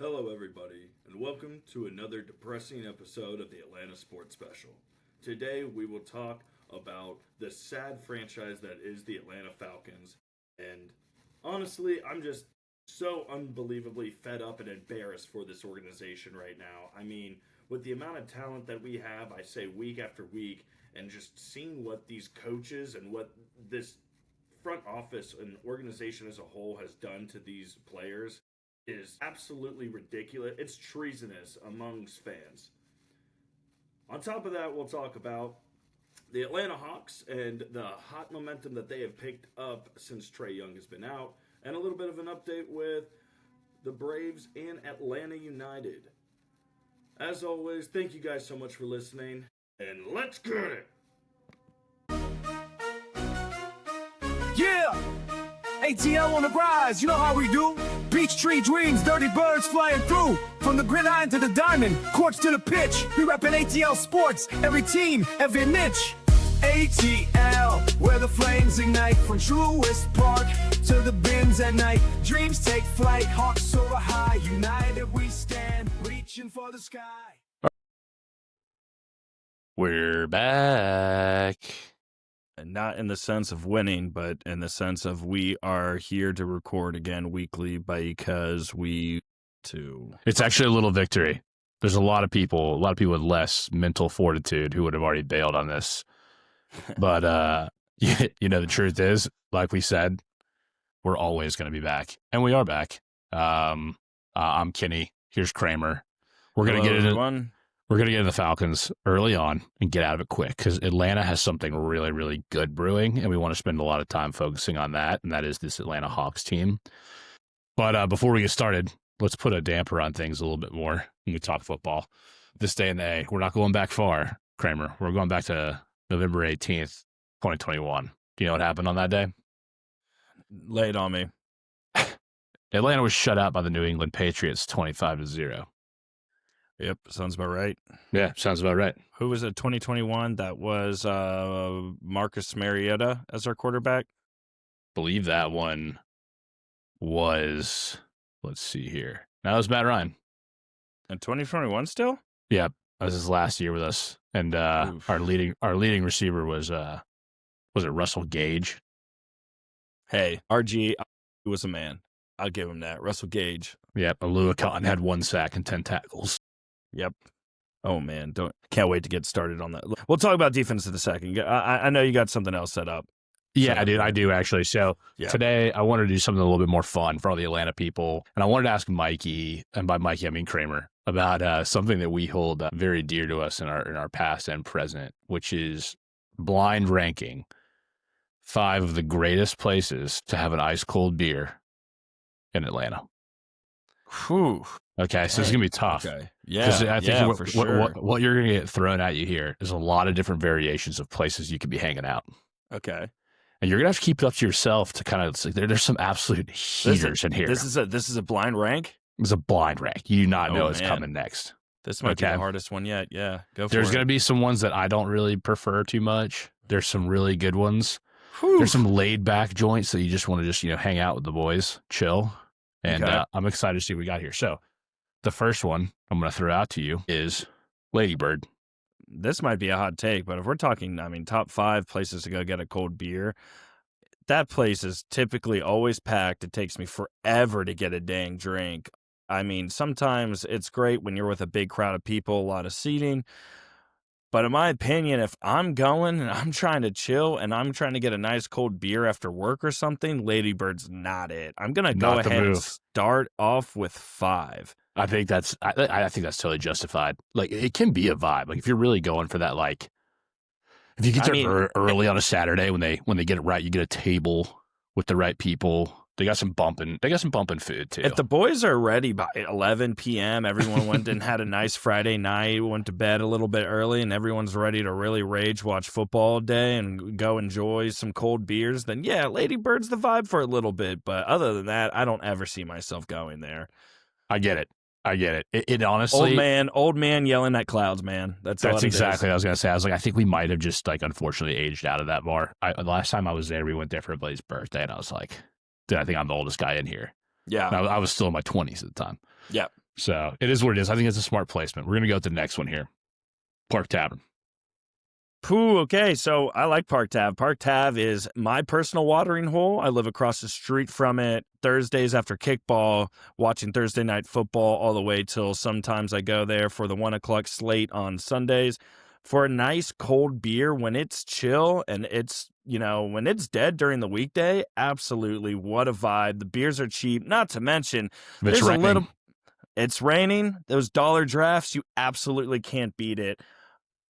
Hello, everybody, and welcome to another depressing episode of the Atlanta Sports Special. Today, we will talk about the sad franchise that is the Atlanta Falcons. And honestly, I'm just so unbelievably fed up and embarrassed for this organization right now. I mean, with the amount of talent that we have, I say week after week, and just seeing what these coaches and what this front office and organization as a whole has done to these players is absolutely ridiculous. It's treasonous amongst fans. On top of that, we'll talk about the Atlanta Hawks and the hot momentum that they have picked up since Trey Young has been out, and a little bit of an update with the Braves and Atlanta United. As always, thank you guys so much for listening, and let's get it! Yeah! ATL on the rise, you know how we do. Beach tree dreams, dirty birds flying through. From the gridiron to the diamond, courts to the pitch. We reppin' ATL sports, every team, every niche. ATL, where the flames ignite. From Truist Park to the bins at night. Dreams take flight, hawks soar high. United we stand, reaching for the sky. We're back. And not in the sense of winning, but in the sense of we are here to record again weekly because we to. It's actually a little victory. There's a lot of people with less mental fortitude who would have already bailed on this. But, you know, the truth is, like we said, we're always going to be back. And we are back. I'm Kenny. Here's Kraemer. We're going to get into We're going to get into the Falcons early on and get out of it quick because Atlanta has something really, really good brewing, and we want to spend a lot of time focusing on that, and that is this Atlanta Hawks team. But before we get started, let's put a damper on things a little bit more when we talk football. This day and day, we're not going back far, Kraemer. We're going back to November 18th, 2021. Do you know what happened on that day? Lay it on me. Atlanta was shut out by the New England Patriots 25-0. Yep, sounds about right. Yeah, sounds about right. Who was it, 2021? That was Marcus Mariota as our quarterback? Believe that one was, let's see here. That was Matt Ryan. In 2021 still? Yeah, that was his last year with us. And our leading receiver was it Russell Gage? Hey, RG was a man. I'll give him that. Russell Gage. Yep, Alua Cotton had 1 sack and 10 tackles. Yep. Oh, man. Can't wait to get started on that. We'll talk about defense in a second. I know you got something else set up. Yeah, I do actually. So yeah. Today I wanted to do something a little bit more fun for all the Atlanta people. And I wanted to ask Mikey, and by Mikey I mean Kraemer, about something that we hold very dear to us in our past and present, which is blind ranking 5 of the greatest places to have an ice cold beer in Atlanta. Whew. Okay, so it's going to be tough. Okay. Yeah, I think for sure. What you're going to get thrown at you here is a lot of different variations of places you could be hanging out. Okay. And you're going to have to keep it up to yourself to kind of, there's some absolute heaters in here. This is a blind rank? It's a blind rank. You do not know what's coming next. This might be the hardest one yet. Yeah, go for it. There's going to be some ones that I don't really prefer too much. There's some really good ones. Whew. There's some laid-back joints that you just want to hang out with the boys, chill. And I'm excited to see what we got here. So the first one I'm going to throw out to you is Lady Bird. This might be a hot take, but if we're talking, top 5 places to go get a cold beer, that place is typically always packed. It takes me forever to get a dang drink. Sometimes it's great when you're with a big crowd of people, a lot of seating. But in my opinion, if I'm going and I'm trying to chill and I'm trying to get a nice cold beer after work or something, Lady Bird's not it. I'm going to go ahead and start off with 5. I think that's totally justified. Like, it can be a vibe. Like, if you're really going for that, like, if you get there early on a Saturday when they get it right, you get a table with the right people. They got some bumping food too. If the boys are ready by 11 p.m., everyone went and had a nice Friday night, went to bed a little bit early, and everyone's ready to really rage watch football all day and go enjoy some cold beers, then yeah, Lady Bird's the vibe for a little bit. But other than that, I don't ever see myself going there. I get it. It honestly, old man yelling at clouds, man. That's exactly what I was gonna say. I was like, I think we might have just unfortunately aged out of that bar. The last time I was there, we went there for a buddy's birthday, and I was like, dude, I think I'm the oldest guy in here. Yeah, and I was still in my 20s at the time. Yeah, So it is what it is. I think it's a smart placement. We're going to go with the next one here. Park Tavern. Pooh, okay, so I like Park Tav. Park Tav is my personal watering hole. I live across the street from it. Thursdays after kickball, watching Thursday night football all the way till sometimes I go there for the 1 o'clock slate on Sundays for a nice cold beer when it's chill and it's, when it's dead during the weekday. Absolutely, what a vibe. The beers are cheap, not to mention It's raining. It's raining. Those dollar drafts, you absolutely can't beat it.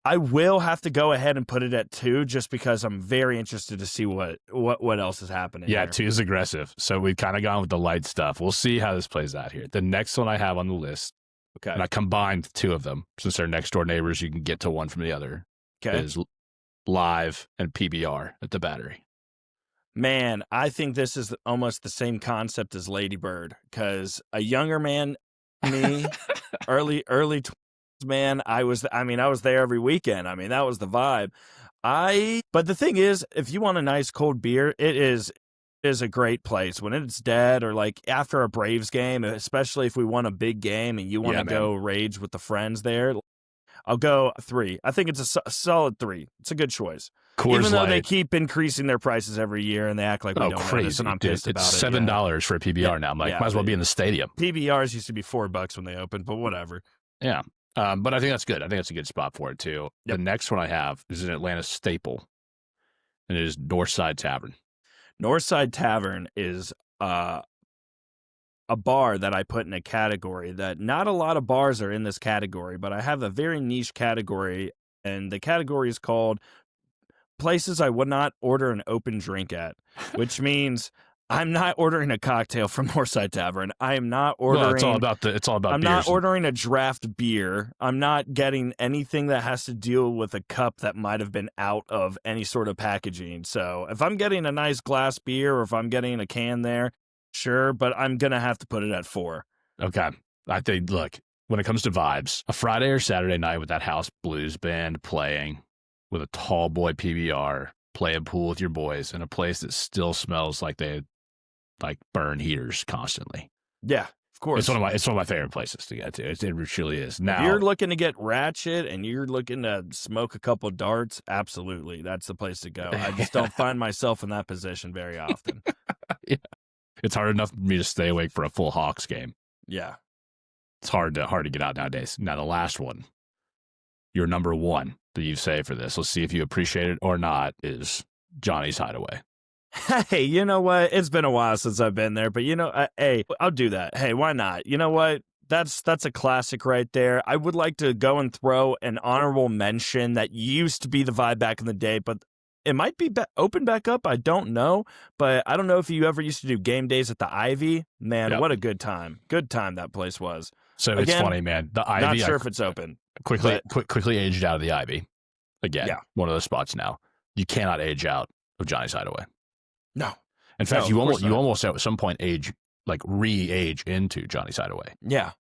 I will have to go ahead and put it at 2 just because I'm very interested to see what else is happening. Yeah, here. 2 is aggressive. So we've kind of gone with the light stuff. We'll see how this plays out here. The next one I have on the list, Okay. and I combined 2 of them since they're next door neighbors. You can get to one from the other. Okay. Is Live and PBR at the Battery. Man, I think this is almost the same concept as Lady Bird because a younger man, me, early 20s, man, I was there every weekend. I mean, that was the vibe. But the thing is, if you want a nice cold beer, it is a great place when it's dead or like after a Braves game, especially if we won a big game and you want to go rage with the friends there. I'll go 3. I think it's a solid 3. It's a good choice. Even though they keep increasing their prices every year and they act like we don't crazy. notice, and I'm pissed about it. It's $7 for a PBR now. I'm like, might as well be in the stadium. PBRs used to be $4 when they opened, but whatever. Yeah. But I think that's good. I think that's a good spot for it, too. Yep. The next one I have is an Atlanta staple, and it is Northside Tavern. Northside Tavern is a bar that I put in a category that not a lot of bars are in this category, but I have a very niche category, and the category is called places I would not order an open drink at, which means I'm not ordering a cocktail from Northside Tavern. I am not ordering. Well, it's all about. I'm not ordering a draft beer. I'm not getting anything that has to deal with a cup that might have been out of any sort of packaging. So if I'm getting a nice glass beer or if I'm getting a can there, sure, but I'm gonna have to put it at 4. Okay, I think. Look, when it comes to vibes, a Friday or Saturday night with that house blues band playing, with a tall boy PBR, playing pool with your boys in a place that still smells like they burn heaters constantly. Yeah, of course. It's one of my favorite places to get to. It truly is. Now, if you're looking to get ratchet and you're looking to smoke a couple darts, absolutely, that's the place to go. I just don't find myself in that position very often. Yeah. It's hard enough for me to stay awake for a full Hawks game. Yeah. It's hard to get out nowadays. Now, the last one, your number 1 that you say for this, let's see if you appreciate it or not, is Johnny's Hideaway. Hey, you know what? It's been a while since I've been there, but hey, I'll do that. Hey, why not? You know what? That's a classic right there. I would like to go and throw an honorable mention that used to be the vibe back in the day, but it might be open back up. I don't know, but I don't know if you ever used to do game days at the Ivy. Man, What a good time. Good time that place was. So again, it's funny, man. The Ivy. Not sure if it's open. Quickly aged out of the Ivy. Again, one of those spots now. You cannot age out of Johnny's Hideaway. No. In fact, you almost at some point re-age into Johnny's Hideaway. Yeah.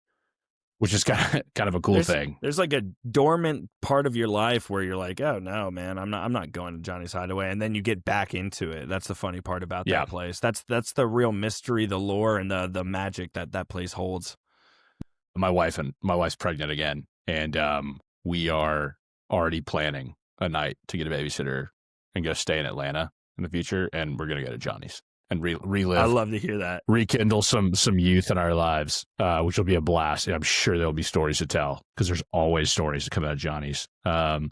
Which is kind of a cool thing. There's like a dormant part of your life where you're like, oh no, man, I'm not going to Johnny's Hideaway, and then you get back into it. That's the funny part about that place. That's the real mystery, the lore, and the magic that place holds. My wife's pregnant again, and we are already planning a night to get a babysitter and go stay in Atlanta in the future, and we're gonna go to Johnny's and relive. I love to hear that. Rekindle some youth in our lives, which will be a blast. And I'm sure there'll be stories to tell because there's always stories to come out of Johnny's. I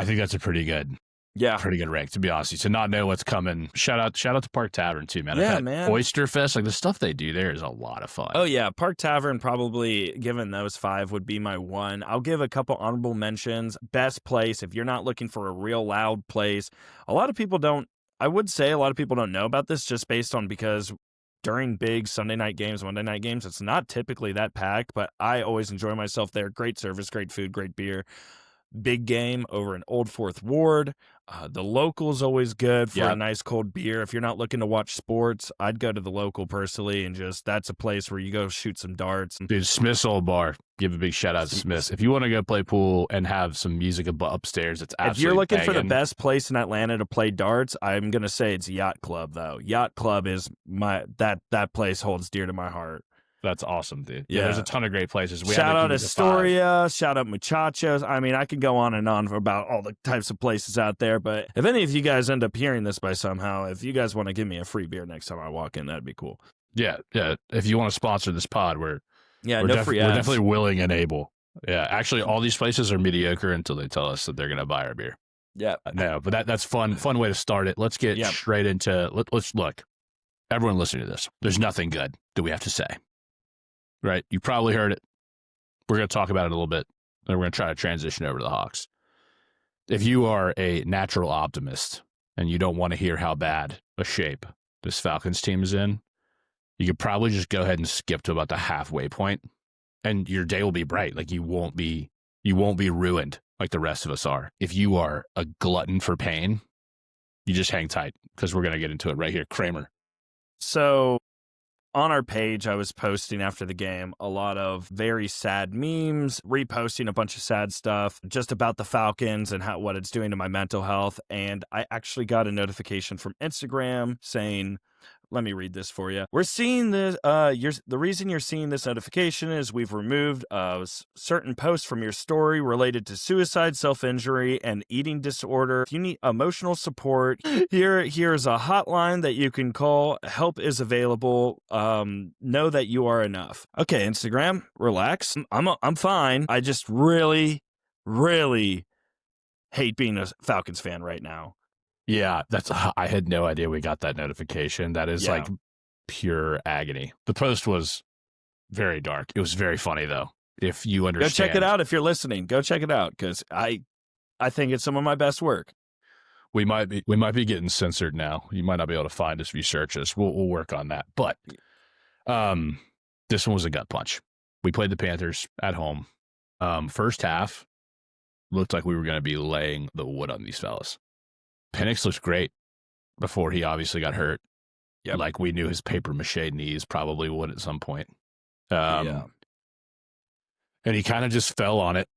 think that's a pretty good rank, to be honest. To not know what's coming. Shout out to Park Tavern too, man. Yeah, man. Oyster Fest, like the stuff they do there is a lot of fun. Oh yeah, Park Tavern probably, given those 5, would be my 1. I'll give a couple honorable mentions. Best place, if you're not looking for a real loud place, a lot of people don't know about this just based on because during big Sunday night games, Monday night games, it's not typically that packed, but I always enjoy myself there. Great service, great food, great beer. Big game over in Old Fourth Ward. The local's always good for a nice cold beer. If you're not looking to watch sports, I'd go to the local personally, and that's a place where you go shoot some darts. Dude, Smith's Old Bar. Give a big shout out to Smith's. If you want to go play pool and have some music upstairs, it's absolutely If you're looking banging. for the best place in Atlanta to play darts, I'm gonna say it's Yacht Club though. Yacht Club is that place holds dear to my heart. That's awesome, dude. Yeah. There's a ton of great places. Shout out Astoria, shout out Muchachos. I mean, I could go on and on about all the types of places out there, but if any of you guys end up hearing this by somehow, if you guys want to give me a free beer next time I walk in, that'd be cool. Yeah. If you want to sponsor this pod, we're free we're ads. definitely willing and able. Yeah, actually, all these places are mediocre until they tell us that they're going to buy our beer. Yeah. No, but that's fun way to start it. Let's get straight into let's look. Everyone listening to this, there's nothing good that we have to say. Right? You probably heard it. We're going to talk about it a little bit, and we're going to try to transition over to the Hawks. If you are a natural optimist and you don't want to hear how bad a shape this Falcons team is in, you could probably just go ahead and skip to about the halfway point, and your day will be bright. Like you won't be ruined like the rest of us are. If you are a glutton for pain, you just hang tight because we're going to get into it right here. Kraemer. So on our page, I was posting after the game a lot of very sad memes, reposting a bunch of sad stuff just about the Falcons and what it's doing to my mental health. And I actually got a notification from Instagram saying, let me read this for you. We're seeing this. The reason you're seeing this notification is we've removed certain posts from your story related to suicide, self-injury, and eating disorder. If you need emotional support, here's a hotline that you can call. Help is available. Know that you are enough. Okay, Instagram, relax. I'm fine. I just really, really hate being a Falcons fan right now. Yeah, I had no idea we got that notification. That is like pure agony. The post was very dark. It was very funny though. If you understand. Go check it out if you're listening. Go check it out because I think it's some of my best work. We might be getting censored now. You might not be able to find us if you search us. We'll work on that. But this one was a gut punch. We played the Panthers at home. First half looked like we were going to be laying the wood on these fellas. Penix looks great before he obviously got hurt. Yep. Like we knew his paper mache knees probably would at some point. Yeah. And he kind of just fell on it.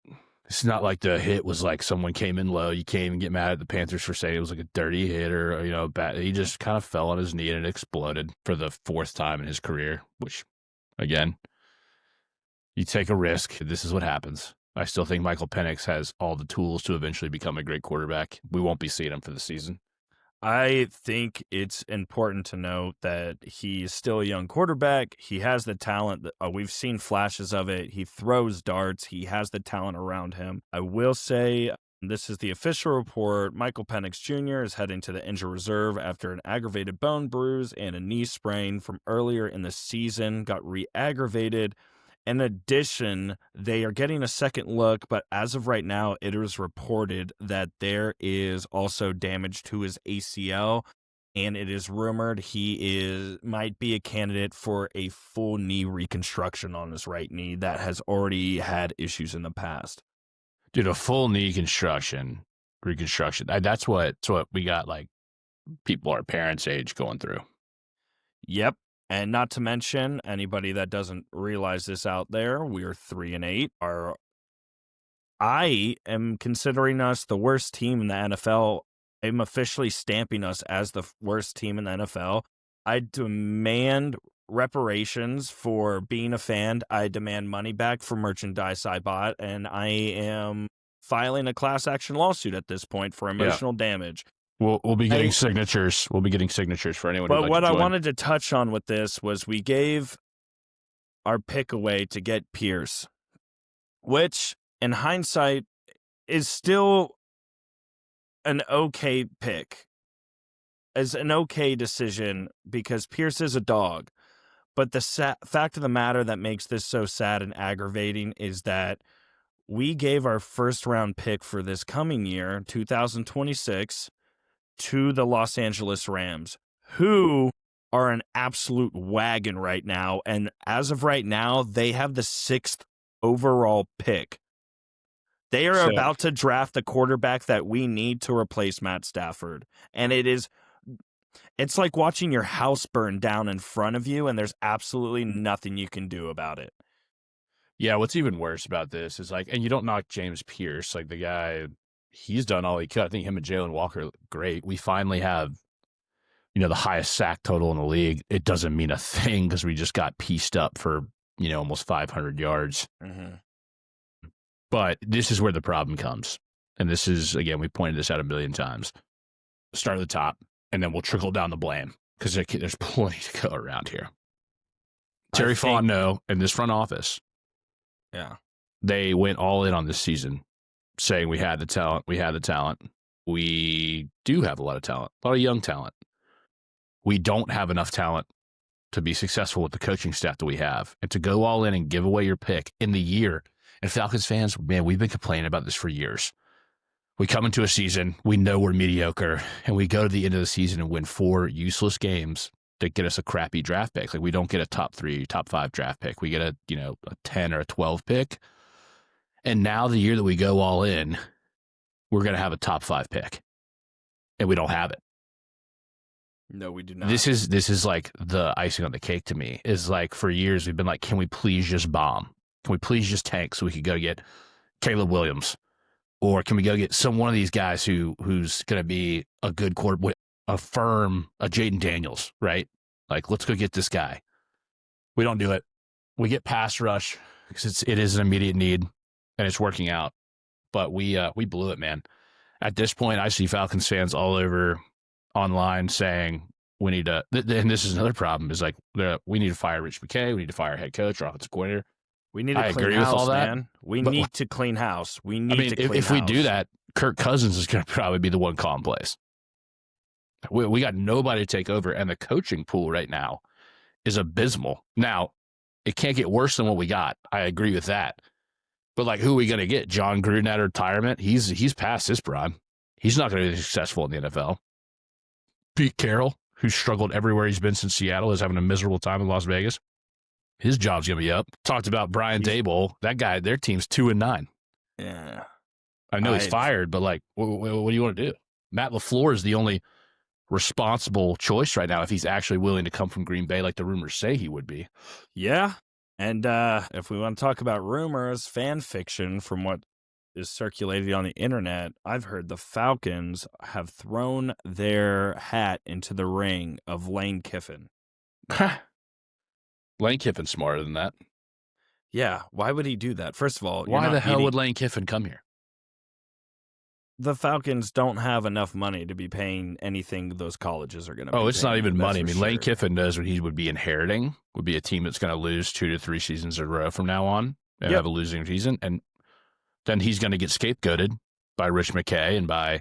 It's not like the hit was like someone came in low. You can't even get mad at the Panthers for saying it was like a dirty hit or, bad. He just kind of fell on his knee and it exploded for the fourth time in his career, which, again, you take a risk. This is what happens. I still think Michael Penix has all the tools to eventually become a great quarterback. We won't be seeing him for the season. I think it's important to note that he's still a young quarterback. He has the talent. We've seen flashes of it. He throws darts. He has the talent around him. I will say this is the official report. Michael Penix Jr. is heading to the injured reserve after an aggravated bone bruise and a knee sprain from earlier in the season. Got re-aggravated. In addition, they are getting a second look, but as of right now, it is reported that there is also damage to his ACL, and it is rumored he might be a candidate for a full knee reconstruction on his right knee that has already had issues in the past. Dude, a full knee reconstruction. That's what we got, like, people our parents' age going through. Yep. And not to mention, anybody that doesn't realize this out there, we're 3-8. I am considering us the worst team in the NFL. I'm officially stamping us as the worst team in the NFL. I demand reparations for being a fan. I demand money back for merchandise I bought, and I am filing a class action lawsuit at this point for emotional damage. We'll be getting signatures. We'll be getting signatures for anyone. But what I wanted to touch on with this was we gave our pick away to get Pierce, which in hindsight is still an okay pick, as an okay decision because Pierce is a dog. But the fact of the matter that makes this so sad and aggravating is that we gave our first round pick for this coming year, 2026, to the Los Angeles Rams, who are an absolute wagon right now. And as of right now, they have the 6th overall pick. They are about to draft the quarterback that we need to replace Matt Stafford. And it's like watching your house burn down in front of you, and there's absolutely nothing you can do about it. Yeah, what's even worse about this is and you don't knock James Pierce, the guy. He's done all he could. I think him and Jalen Walker look great. We finally have, the highest sack total in the league. It doesn't mean a thing because we just got pieced up for almost 500 yards. Mm-hmm. But this is where the problem comes. And this is, again, we pointed this out a million times. Start at the top, and then we'll trickle down the blame because there's plenty to go around here. Terry Fontenot and this front office, they went all in on this season, saying we had the talent. We do have a lot of talent, a lot of young talent. We don't have enough talent to be successful with the coaching staff that we have. And to go all in and give away your pick in the year. And Falcons fans, man, we've been complaining about this for years. We come into a season, we know we're mediocre, and we go to the end of the season and win 4 useless games that get us a crappy draft pick. Like, we don't get a top 3, top 5 draft pick. We get a 10 or a 12 pick. And now the year that we go all in, we're going to have a top 5 pick. And we don't have it. No, we do not. This is like the icing on the cake to me. Is like, for years we've been like, can we please just bomb? Can we please just tank so we could go get Caleb Williams? Or can we go get one of these guys who's going to be a good quarterback, a Jaden Daniels, right? Like, let's go get this guy. We don't do it. We get pass rush because it is an immediate need, and it's working out. But we blew it, man. At this point, I see Falcons fans all over online saying we need to, and this is another problem, is like, we need to fire Rich McKay. We need to fire head coach or offensive coordinator. We need to clean house, man. We need to clean house. If we do that, Kirk Cousins is going to probably be the one calling plays. We got nobody to take over, and the coaching pool right now is abysmal. Now, it can't get worse than what we got. I agree with that. But, like, who are we going to get? John Gruden at retirement? He's past his prime. He's not going to be successful in the NFL. Pete Carroll, who's struggled everywhere he's been since Seattle, is having a miserable time in Las Vegas. His job's going to be up. Talked about Brian Daboll. That guy, their team's 2-9. Yeah. I know he's fired, but, like, what do you want to do? Matt LaFleur is the only responsible choice right now if he's actually willing to come from Green Bay like the rumors say he would be. Yeah. And if we want to talk about rumors, fan fiction from what is circulated on the internet, I've heard the Falcons have thrown their hat into the ring of Lane Kiffin. Lane Kiffin's smarter than that. Yeah, why would he do that? First of all, why the hell would Lane Kiffin come here? The Falcons don't have enough money to be paying anything those colleges are going to. Oh, it's not even money. I mean, sure. Lane Kiffin knows what he would be inheriting. Would be a team that's going to lose 2 to 3 seasons in a row from now on and have a losing season, and then he's going to get scapegoated by Rich McKay and by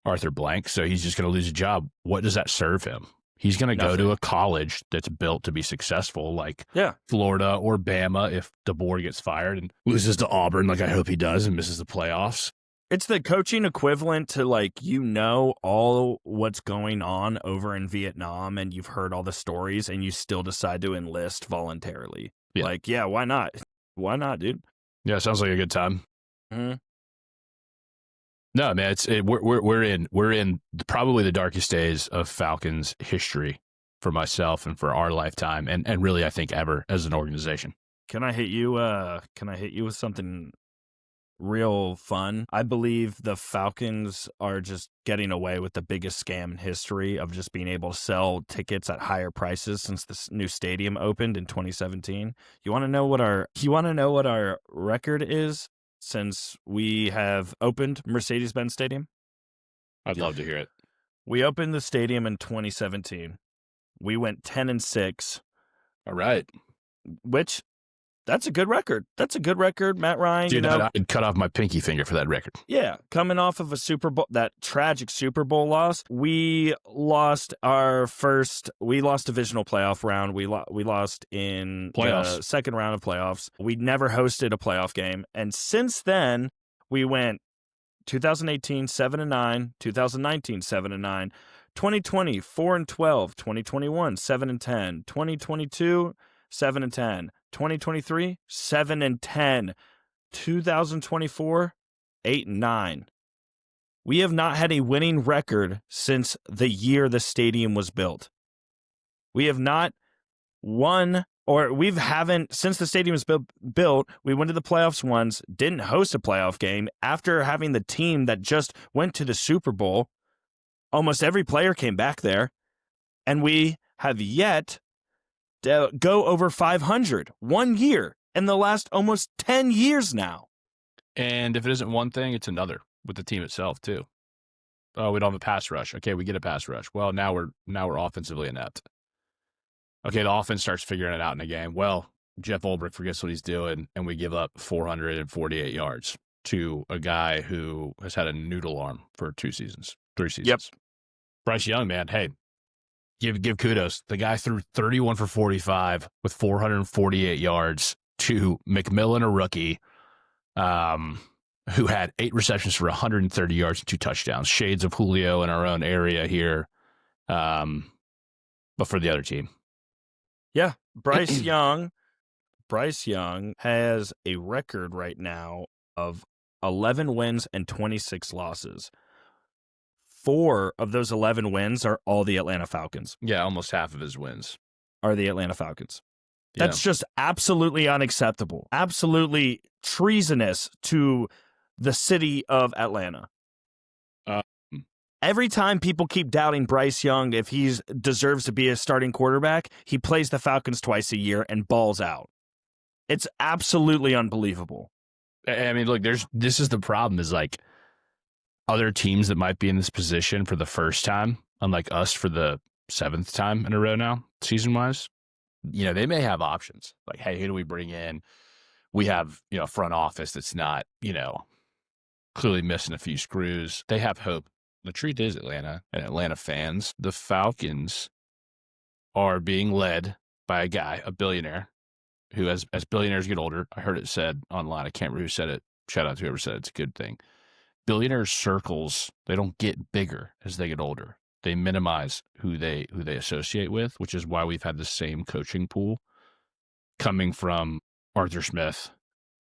Arthur Blank. So he's just going to lose a job. What does that serve him? He's going to go to a college that's built to be successful, like Florida or Bama, if DeBoer gets fired and loses to Auburn, like I hope he does, and misses the playoffs. It's the coaching equivalent to, like, all what's going on over in Vietnam, and you've heard all the stories, and you still decide to enlist voluntarily. Yeah. Like, yeah, why not? Why not, dude? Yeah, sounds like a good time. Mm-hmm. No, man, we're in probably the darkest days of Falcons history for myself and for our lifetime, and really I think ever as an organization. Can I hit you? Can I hit you with something real fun? I believe the Falcons are just getting away with the biggest scam in history of just being able to sell tickets at higher prices since this new stadium opened in 2017. You want to know what our record is since we have opened Mercedes-Benz Stadium? I'd love to hear it. We opened the stadium in 2017. We went 10-6. All right. Which, that's a good record. That's a good record, Matt Ryan. Dude, I'd cut off my pinky finger for that record. Yeah, coming off of a Super Bowl, that tragic Super Bowl loss, we lost divisional playoff round. We lost in playoffs. The second round of playoffs. We never hosted a playoff game, and since then we went 2018 7-9, 2019 7-9, 2020 4-12, 2021 7-10, 2022 7-10. 2023, 7-10. 2024, 8-9. We have not had a winning record since the year the stadium was built. We have not won, or since the stadium was built, we went to the playoffs once, didn't host a playoff game. After having the team that just went to the Super Bowl, almost every player came back there, and we have yet go over 500 1 year in the last almost 10 years now. And if it isn't one thing, it's another with the team itself too. Oh, we don't have a pass rush. Okay, we get a pass rush. Well, now we're offensively inept. Okay, the offense starts figuring it out in a game. Well, Jeff Ulbrich forgets what he's doing, and we give up 448 yards to a guy who has had a noodle arm for 3 seasons. Yep. Bryce Young, man, hey, give kudos. The guy threw 31 for 45 with 448 yards to McMillan, a rookie, who had 8 receptions for 130 yards and 2 touchdowns. Shades of Julio in our own area here, but for the other team. Yeah, Bryce Young has a record right now of 11 wins and 26 losses. 4 of those 11 wins are all the Atlanta Falcons. Yeah, almost half of his wins are the Atlanta Falcons. That's just absolutely unacceptable. Absolutely treasonous to the city of Atlanta. Every time people keep doubting Bryce Young if he deserves to be a starting quarterback, he plays the Falcons twice a year and balls out. It's absolutely unbelievable. I mean, look, this is the problem is like other teams that might be in this position for the first time, unlike us for the 7th time in a row now, season-wise, you know, they may have options. Like, hey, who do we bring in? We have, you know, a front office that's not, you know, clearly missing a few screws. They have hope. The truth is, Atlanta and Atlanta fans, the Falcons are being led by a guy, a billionaire, who, as billionaires get older, I heard it said online, I can't remember who said it. Shout out to whoever said it. It's a good thing. Billionaires' circles, they don't get bigger as they get older. They minimize who they associate with, which is why we've had the same coaching pool coming from Arthur Smith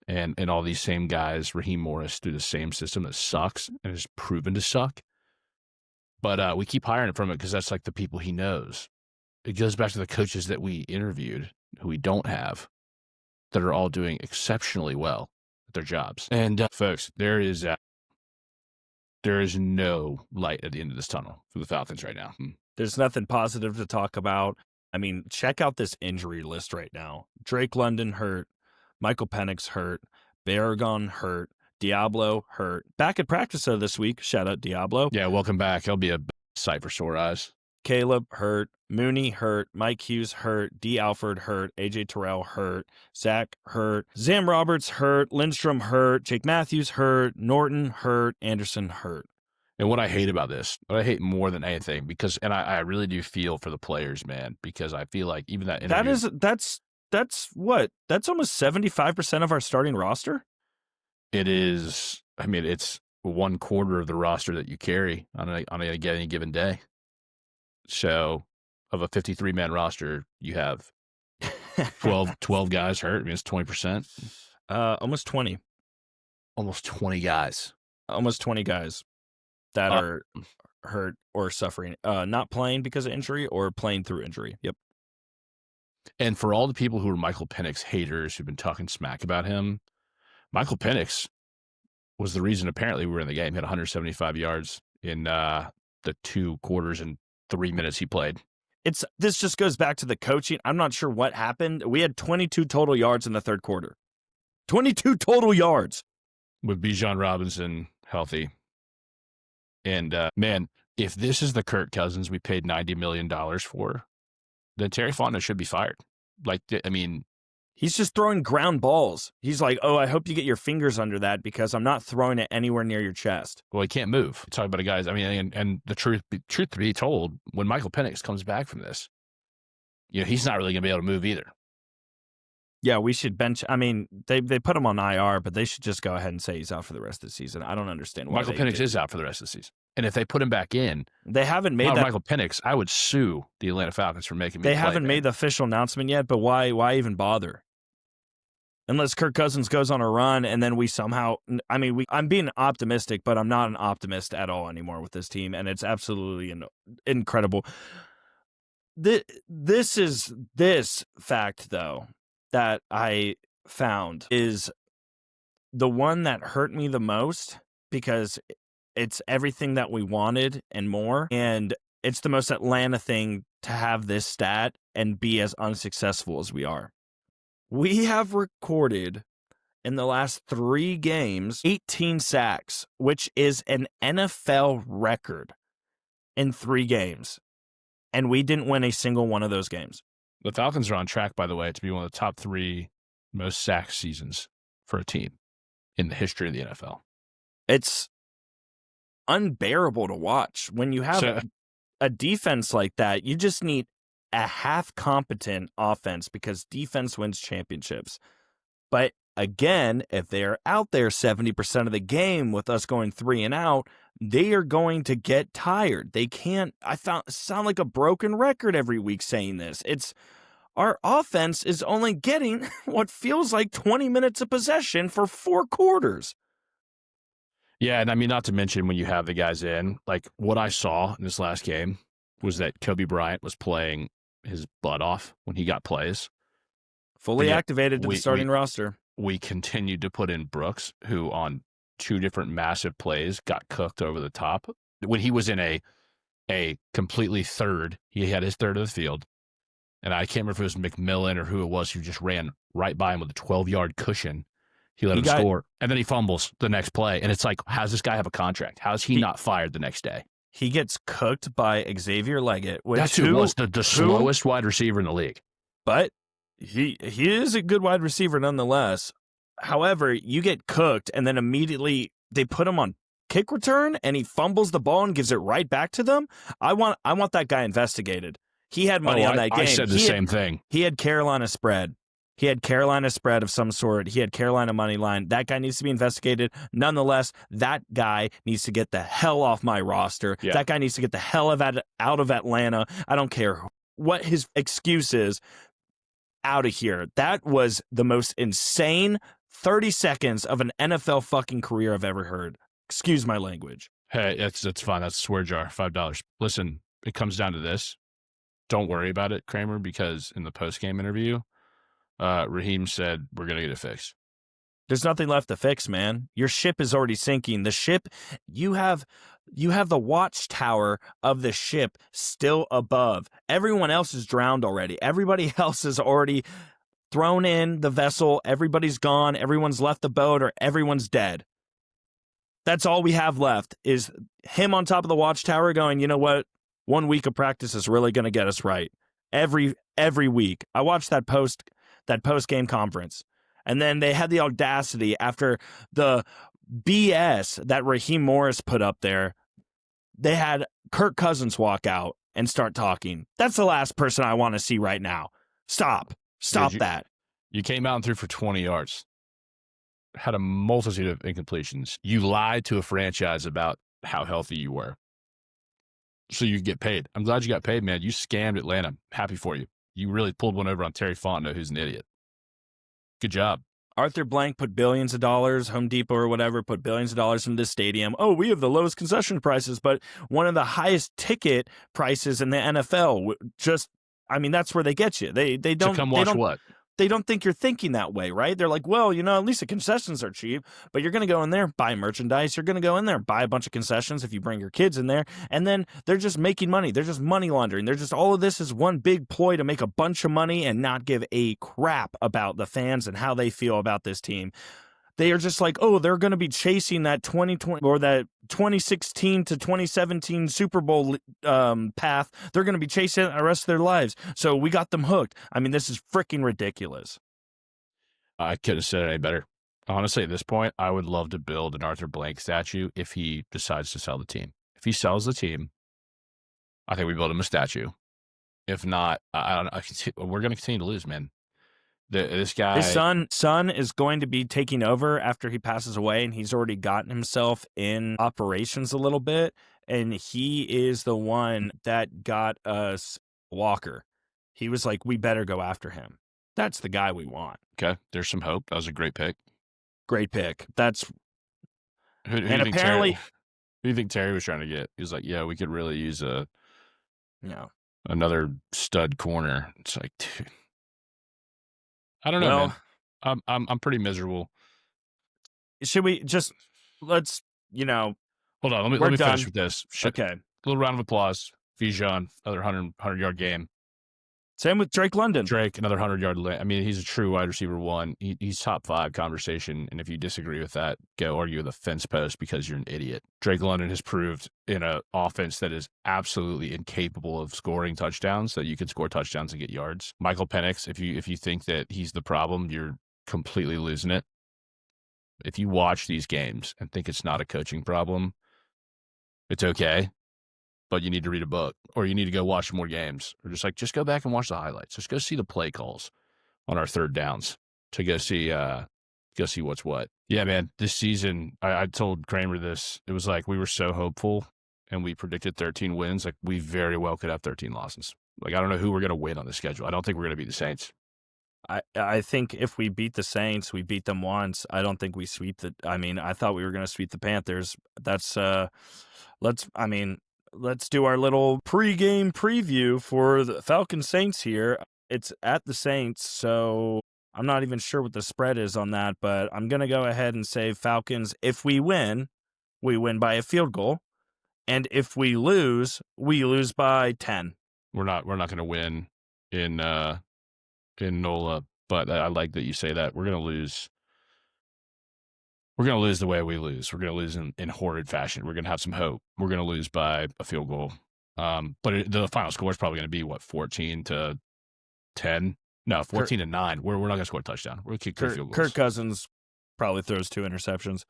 and all these same guys, Raheem Morris, through the same system that sucks and is proven to suck. But we keep hiring from it because that's like the people he knows. It goes back to the coaches that we interviewed, who we don't have, that are all doing exceptionally well at their jobs. And folks, there is no light at the end of this tunnel for the Falcons right now. There's nothing positive to talk about. I mean, check out this injury list right now. Drake London hurt. Michael Penix hurt. Barragon hurt. Diablo hurt. Back at practice this week. Shout out Diablo. Yeah, welcome back. He'll be a sight for sore eyes. Caleb hurt. Mooney hurt. Mike Hughes hurt. D. Alford hurt. AJ Terrell hurt. Zach hurt. Zam Roberts hurt. Lindstrom hurt. Jake Matthews hurt. Norton hurt. Anderson hurt. And what I hate about this, what I hate more than anything, because, and I really do feel for the players, man, because I feel like even that interview. That's what? That's almost 75% of our starting roster? It is. I mean, it's 1/4 of the roster that you carry on any given day. So, of a 53-man roster, you have 12 guys hurt. I mean, it's 20%. Almost 20. Almost 20 guys. Almost 20 guys that are hurt or suffering, not playing because of injury or playing through injury. Yep. And for all the people who are Michael Penix haters who've been talking smack about him, Michael Penix was the reason apparently we were in the game. He had 175 yards in the 2 quarters and 3 minutes he played. This just goes back to the coaching. I'm not sure what happened. We had 22 total yards in the 3rd quarter. 22 total yards. With Bijan Robinson healthy. And, man, if this is the Kirk Cousins we paid $90 million for, then Terry Fontenot should be fired. Like, I mean, he's just throwing ground balls. He's like, oh, I hope you get your fingers under that because I'm not throwing it anywhere near your chest. Well, he can't move. Talking about a guy's, I mean, and the truth to be told, when Michael Penix comes back from this, you know, he's not really going to be able to move either. Yeah, we should bench. I mean, they put him on IR, but they should just go ahead and say he's out for the rest of the season. I don't understand why. Michael Penix is out for the rest of the season. And if they put him back in, they haven't made that. Michael Penix, I would sue the Atlanta Falcons for making me They haven't made the official announcement yet, but why even bother? Unless Kirk Cousins goes on a run and then we somehow, I mean, I'm being optimistic, but I'm not an optimist at all anymore with this team, and it's absolutely incredible. This fact, though, that I found is the one that hurt me the most because it's everything that we wanted and more, and it's the most Atlanta thing to have this stat and be as unsuccessful as we are. We have recorded in the last 3 games 18 sacks, which is an NFL record in 3 games. And we didn't win a single one of those games. The Falcons are on track, by the way, to be one of the top 3 most sack seasons for a team in the history of the NFL. It's unbearable to watch. When you have a defense like that, you just need a half-competent offense because defense wins championships. But again, if they're out there 70% of the game with us going 3 and out, they are going to get tired. They can't. Sound like a broken record every week saying this. It's our offense is only getting what feels like 20 minutes of possession for 4 quarters. Yeah, and I mean, not to mention when you have the guys in, like what I saw in this last game was that Kobe Bryant was playing his butt off when he got plays. Fully activated to the starting roster. We continued to put in Brooks, who on 2 different massive plays got cooked over the top. When he was in a completely third, he had his third of the field. And I can't remember if it was McMillan or who it was who just ran right by him with a 12-yard cushion. He let him score, and then he fumbles the next play. And it's like, how does this guy have a contract? How is he not fired the next day? He gets cooked by Xavier Leggett. That's who was the slowest wide receiver in the league. But he is a good wide receiver nonetheless. However, you get cooked, and then immediately they put him on kick return, and he fumbles the ball and gives it right back to them. I want that guy investigated. He had money on that game. I said the same thing. He had Carolina spread. He had Carolina spread of some sort. He had Carolina money line. That guy needs to be investigated. Nonetheless, that guy needs to get the hell off my roster. Yeah. That guy needs to get the hell out of Atlanta. I don't care what his excuse is. Out of here. That was the most insane 30 seconds of an NFL fucking career I've ever heard. Excuse my language. Hey, that's fine. That's a swear jar. $5. Listen, it comes down to this. Don't worry about it, Kraemer, because in the post-game interview, Raheem said, we're going to get it fixed. There's nothing left to fix, man. Your ship is already sinking. The ship, you have the watchtower of the ship still above. Everyone else is drowned already. Everybody else is already thrown in the vessel. Everybody's gone. Everyone's left the boat, or everyone's dead. That's all we have left is him on top of the watchtower going, you know what? 1 week of practice is really going to get us right. Every week. I watched that post-game conference. And then they had the audacity after the BS that Raheem Morris put up there. They had Kirk Cousins walk out and start talking. That's the last person I want to see right now. Stop that. You came out and threw for 20 yards. Had a multitude of incompletions. You lied to a franchise about how healthy you were. So you get paid. I'm glad you got paid, man. You scammed Atlanta. Happy for you. You really pulled one over on Terry Fontenot, who's an idiot. Good job. Arthur Blank put billions of dollars, Home Depot or whatever, put billions of dollars into the stadium. Oh, we have the lowest concession prices, but one of the highest ticket prices in the NFL. That's where they get you. They don't to come watch what? They don't think you're thinking that way, right? They're like, well, at least the concessions are cheap, but you're going to go in there, buy merchandise. You're going to go in there, buy a bunch of concessions if you bring your kids in there, and then they're just making money. They're just money laundering. They're just, all of this is one big ploy to make a bunch of money and not give a crap about the fans and how they feel about this team. They are just like, oh, they're going to be chasing that 2020 or that 2016 to 2017 Super Bowl path. They're going to be chasing it the rest of their lives. So we got them hooked. I mean, this is freaking ridiculous. I couldn't have said it any better. Honestly, at this point, I would love to build an Arthur Blank statue if he decides to sell the team. If he sells the team, I think we build him a statue. If not, we're going to continue to lose, man. This guy, his son is going to be taking over after he passes away, and he's already gotten himself in operations a little bit, and he is the one that got us Walker. He was like, we better go after him. That's the guy we want. Okay, there's some hope. That was a great pick. Great pick. That's who do you think Terry was trying to get? He was like, yeah, we could really use another stud corner. It's like, dude. I don't know, man. I'm pretty miserable. Should we just let's hold on? Let me finish with this. Okay, a little round of applause. Bijan, another 100-yard game. Same with Drake London. Drake, another 100-yard. I mean, he's a true wide receiver one. He's top 5 conversation. And if you disagree with that, go argue with a fence post because you're an idiot. Drake London has proved in an offense that is absolutely incapable of scoring touchdowns that you can score touchdowns and get yards. Michael Penix, if you think that he's the problem, you're completely losing it. If you watch these games and think it's not a coaching problem, it's okay. But you need to read a book, or you need to go watch more games, or just go back and watch the highlights. Just go see the play calls on our third downs to go see what's what. Yeah, man, this season, I told Kraemer this. It was like we were so hopeful, and we predicted 13 wins. Like, we very well could have 13 losses. Like, I don't know who we're going to win on the schedule. I don't think we're going to beat the Saints. I think if we beat the Saints, we beat them once. I don't think we sweep the. I mean, I thought we were going to sweep the Panthers. That's let's do our little pregame preview for the Falcons Saints here. It's at the Saints, so I'm not even sure what the spread is on that, but I'm going to go ahead and say Falcons. If we win by a field goal, and if we lose by 10. We're not going to win in NOLA, but I like that you say that. We're going to lose. We're going to lose the way we lose. We're going to lose in horrid fashion. We're going to have some hope. We're going to lose by a field goal. But the final score is probably going to be, 14-10? No, 14-9. We're not going to score a touchdown. We're going to kick 3 field goals. Kirk Cousins probably throws 2 interceptions.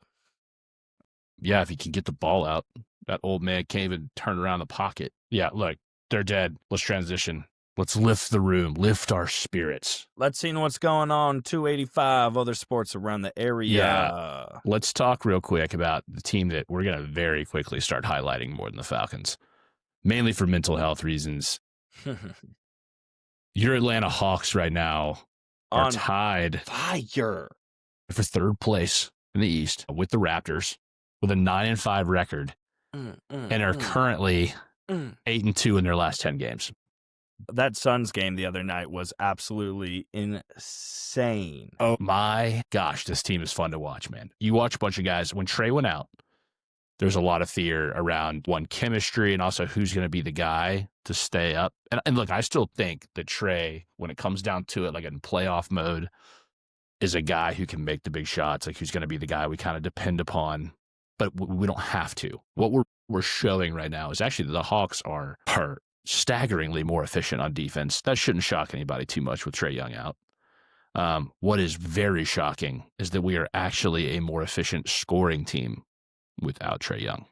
Yeah, if he can get the ball out. That old man can't even turn around the pocket. Yeah, look, they're dead. Let's transition. Let's lift the room, lift our spirits. Let's see what's going on. 285 other sports around the area. Yeah. Let's talk real quick about the team that we're going to very quickly start highlighting more than the Falcons, mainly for mental health reasons. Your Atlanta Hawks right now are tied fire for 3rd place in the East with the Raptors with a 9-5 record and are currently 8-2 in their last 10 games. That Suns game the other night was absolutely insane. Oh my gosh, this team is fun to watch, man. You watch a bunch of guys. When Trey went out, there's a lot of fear around chemistry and also who's going to be the guy to stay up. And look, I still think that Trey, when it comes down to it, like in playoff mode, is a guy who can make the big shots, like who's going to be the guy we kind of depend upon. But we don't have to. What we're showing right now is actually that the Hawks are staggeringly more efficient on defense. That shouldn't shock anybody too much with Trey Young out. What is very shocking is that we are actually a more efficient scoring team without Trey Young.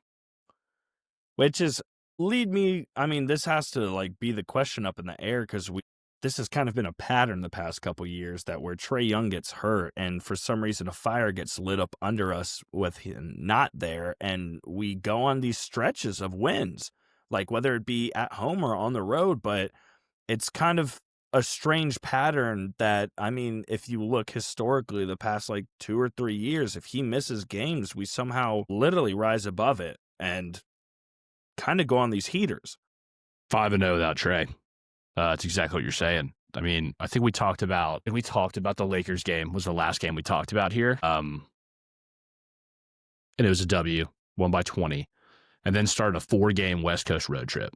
Which is this has to be the question up in the air, because this has kind of been a pattern the past couple years that where Trey Young gets hurt and for some reason a fire gets lit up under us with him not there, and we go on these stretches of wins, like whether it be at home or on the road. But it's kind of a strange pattern that, if you look historically the past 2 or 3 years, if he misses games, we somehow literally rise above it and kind of go on these heaters. 5-0 without Trey. It's exactly what you're saying. I think we talked about the Lakers game was the last game we talked about here. And it was a W, won by 20, and then started a 4-game West Coast road trip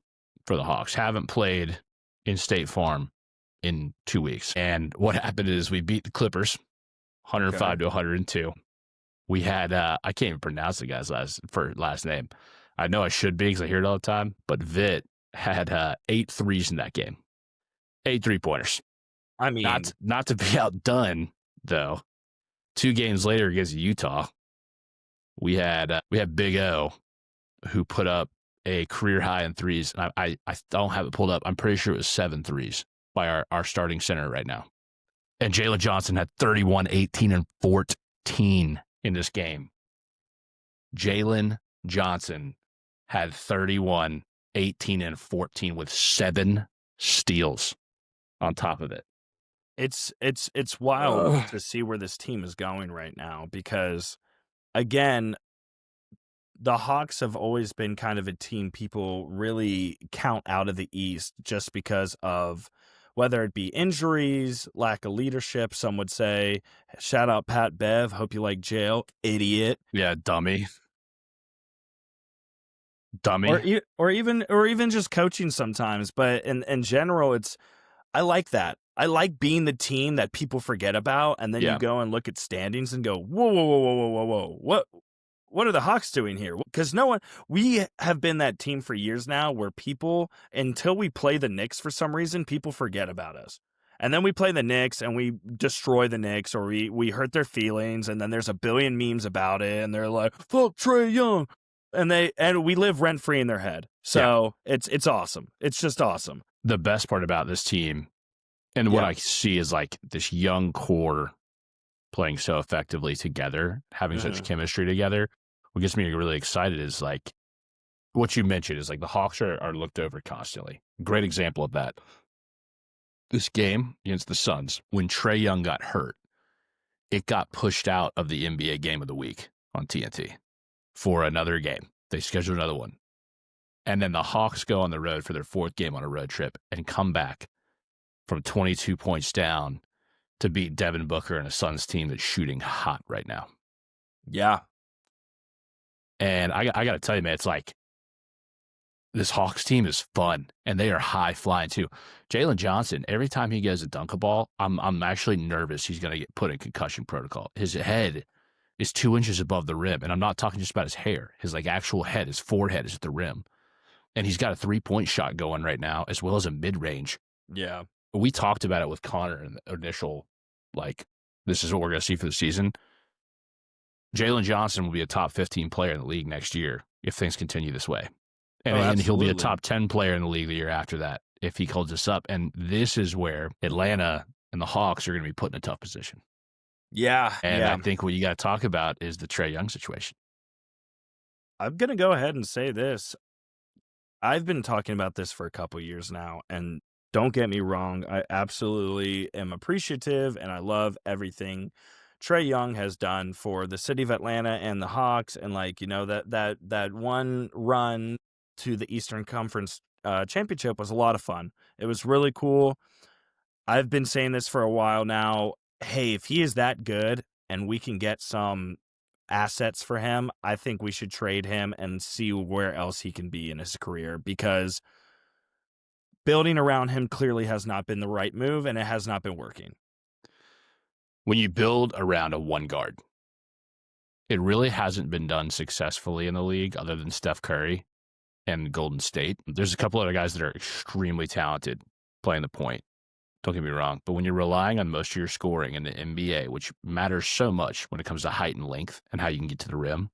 for the Hawks. Haven't played in State Farm in 2 weeks. And what happened is we beat the Clippers 105-102. We had, I can't even pronounce the guy's last name. I know I should be because I hear it all the time, but Vit had 8 threes in that game. 8 3-pointers. Not to be outdone, though. 2 games later against Utah, we had Big O, who put up a career high in threes. I don't have it pulled up. I'm pretty sure it was 7 threes by our starting center right now. And Jalen Johnson had 31, 18, and 14 in this game. Jalen Johnson had 31, 18, and 14 with 7 steals on top of it. It's wild to see where this team is going right now, because, again, the Hawks have always been kind of a team people really count out of the East just because of whether it be injuries, lack of leadership, some would say. Shout out Pat Bev. Hope you like jail. Idiot. Yeah, dummy. Or even just coaching sometimes. But in general, I like that. I like being the team that people forget about, and then Yeah. you go and look at standings and go, whoa, whoa, whoa, whoa, whoa, whoa, whoa. What are the Hawks doing here? Because we have been that team for years now where people, until we play the Knicks for some reason, people forget about us. And then we play the Knicks and we destroy the Knicks, or we hurt their feelings, and then there's a billion memes about it, and they're like, fuck Trey Young. And we live rent free in their head. So it's awesome. It's just awesome. The best part about this team, and what I see is like this young core playing so effectively together, having such chemistry together. What gets me really excited is like what you mentioned is like the Hawks are looked over constantly. Great example of that. This game against the Suns, when Trey Young got hurt, it got pushed out of the NBA game of the week on TNT for another game. They scheduled another one. And then the Hawks go on the road for their fourth game on a road trip and come back from 22 points down to beat Devin Booker and a Suns team that's shooting hot right now. Yeah. And I got to tell you, man, it's like this Hawks team is fun, and they are high flying too. Jalen Johnson, every time he goes to dunk a ball, I'm actually nervous he's going to get put in concussion protocol. His head is 2 inches above the rim, and I'm not talking just about his hair. His like actual head, his forehead is at the rim. And he's got a 3-point shot going right now, as well as a mid-range. Yeah. We talked about it with Connor in the initial, like, this is what we're going to see for the season. Jalen Johnson will be a top 15 player in the league next year if things continue this way. And he'll be a top 10 player in the league the year after that if he holds us up. And this is where Atlanta and the Hawks are going to be put in a tough position. Yeah. And I think what you got to talk about is the Trey Young situation. I'm going to go ahead and say this. I've been talking about this for a couple years now, and don't get me wrong, I absolutely am appreciative, and I love everything Trey Young has done for the city of Atlanta and the Hawks, and like, you know, that one run to the Eastern Conference championship was a lot of fun. It was really cool. I've been saying this for a while now. Hey, if he is that good and we can get some assets for him, I think we should trade him and see where else he can be in his career, because building around him clearly has not been the right move, and it has not been working. When you build around a one guard, it really hasn't been done successfully in the league other than Steph Curry and Golden State. There's a couple other guys that are extremely talented playing the point. Don't get me wrong. But when you're relying on most of your scoring in the NBA, which matters so much when it comes to height and length and how you can get to the rim